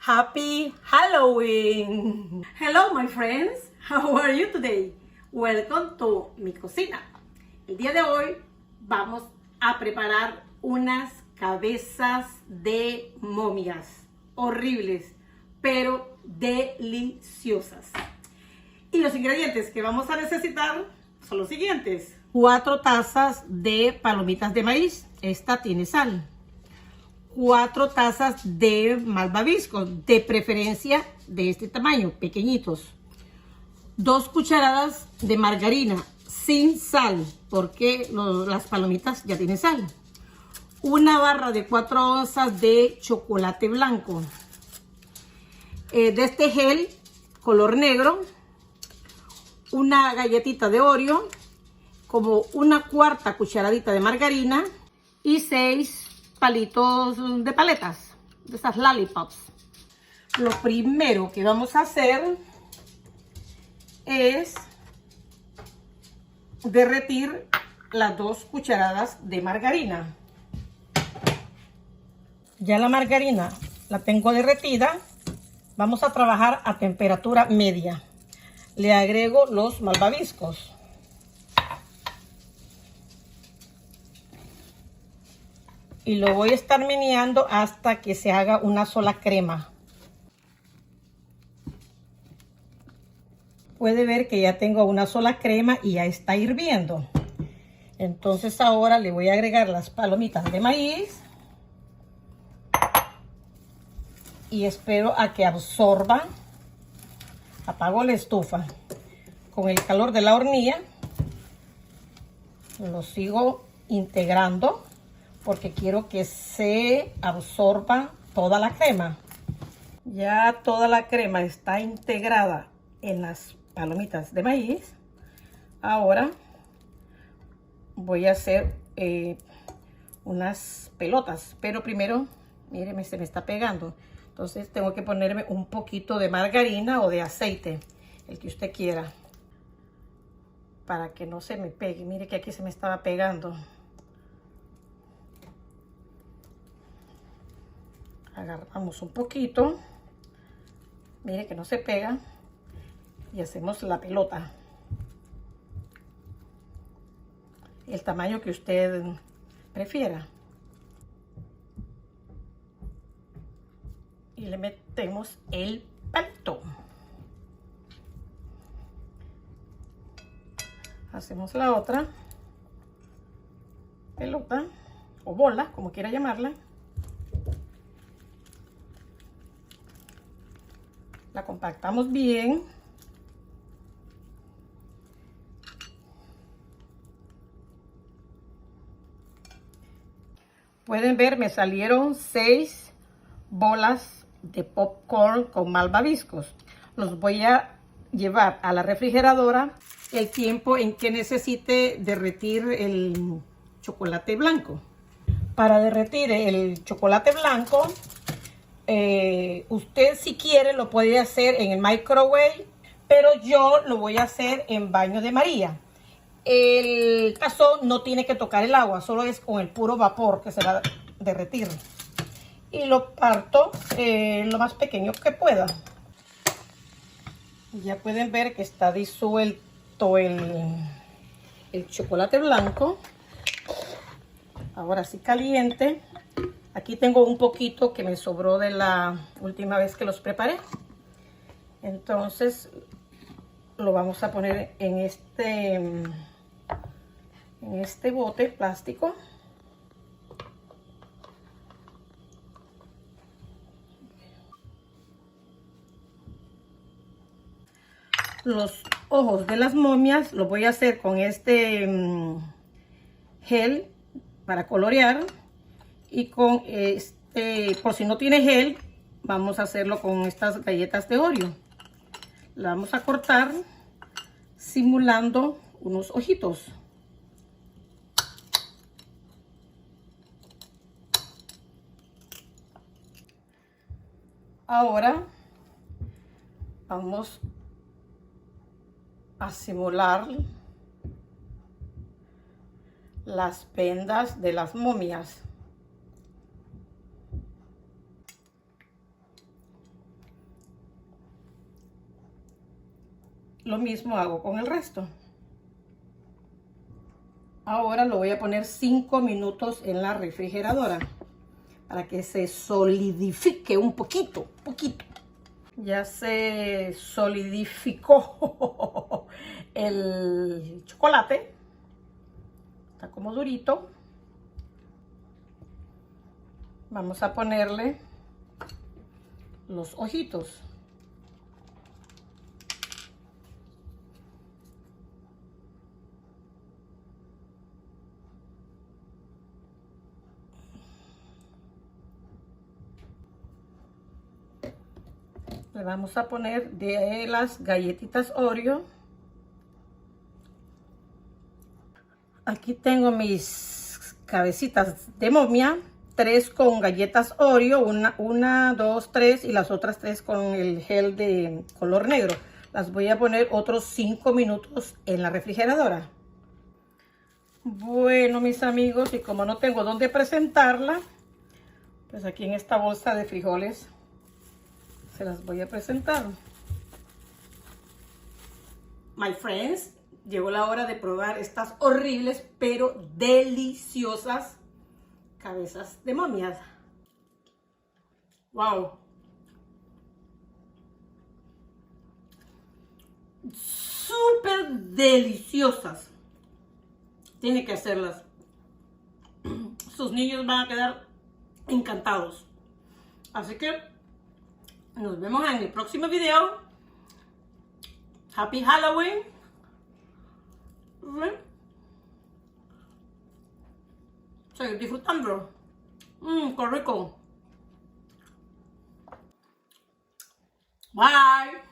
Happy Halloween! Hello my friends, how are you today? Welcome to mi cocina. El día de hoy vamos a preparar unas cabezas de momias horribles, pero deliciosas. Y los ingredientes que vamos a necesitar son los siguientes: 4 tazas de palomitas de maíz, esta tiene sal. 4 tazas de malvaviscos, de preferencia de este tamaño, pequeñitos. 2 cucharadas de margarina sin sal, porque las palomitas ya tienen sal. Una barra de 4 onzas de chocolate blanco. De este gel color negro. Una galletita de Oreo, como una cuarta cucharadita de margarina y 6 palitos de paletas, de esas lollipops. Lo primero que vamos a hacer es derretir las 2 cucharadas de margarina. Ya la margarina la tengo derretida. Vamos a trabajar a temperatura media. Le agrego los malvaviscos. Y lo voy a estar meneando hasta que se haga una sola crema. Puede ver que ya tengo una sola crema y ya está hirviendo. Entonces ahora le voy a agregar las palomitas de maíz. Y espero a que absorba. Apago la estufa. Con el calor de la hornilla lo sigo integrando, porque quiero que se absorba toda la crema. Ya toda la crema está integrada en las palomitas de maíz. Ahora voy a hacer unas pelotas, pero primero, míreme, se me está pegando. Entonces tengo que ponerme un poquito de margarina o de aceite, el que usted quiera, para que no se me pegue. Mire que aquí se me estaba pegando. Agarramos un poquito, mire que no se pega, y hacemos la pelota, el tamaño que usted prefiera, y le metemos el palito. Hacemos la otra pelota o bola, como quiera llamarla. La compactamos bien. Pueden ver, me salieron 6 bolas de popcorn con malvaviscos. Los voy a llevar a la refrigeradora el tiempo en que necesite derretir el chocolate blanco. Para derretir el chocolate blanco, usted si quiere lo puede hacer en el microwave, pero yo lo voy a hacer en baño de María. El tazón no tiene que tocar el agua, solo es con el puro vapor que se va a derretir. Y lo parto lo más pequeño que pueda. Ya pueden ver que está disuelto el chocolate blanco. Ahora sí caliente. Aquí tengo un poquito que me sobró de la última vez que los preparé. Entonces lo vamos a poner en este bote plástico. Los ojos de las momias los voy a hacer con este gel para colorear. Y con por si no tiene gel, vamos a hacerlo con estas galletas de Oreo. La vamos a cortar simulando unos ojitos. Ahora vamos a simular las vendas de las momias. lo mismo hago con el resto. Ahora lo voy a poner 5 minutos en la refrigeradora para que se solidifique un poquito. Ya se solidificó el chocolate. Está como durito. Vamos a ponerle los ojitos. Le vamos a poner de las galletitas Oreo. Aquí tengo mis cabecitas de momia. 3 con galletas Oreo. Una, 2, 3 y las otras 3 con el gel de color negro. Las voy a poner otros 5 minutos en la refrigeradora. Bueno, mis amigos, y como no tengo dónde presentarla, pues aquí en esta bolsa de frijoles se las voy a presentar. My friends, llegó la hora de probar estas horribles pero deliciosas cabezas de momias. Wow. Súper deliciosas. Tiene que hacerlas. Sus niños van a quedar encantados. Así que nos vemos en el próximo video. Happy Halloween. Estoy disfrutando. Qué rico. Bye.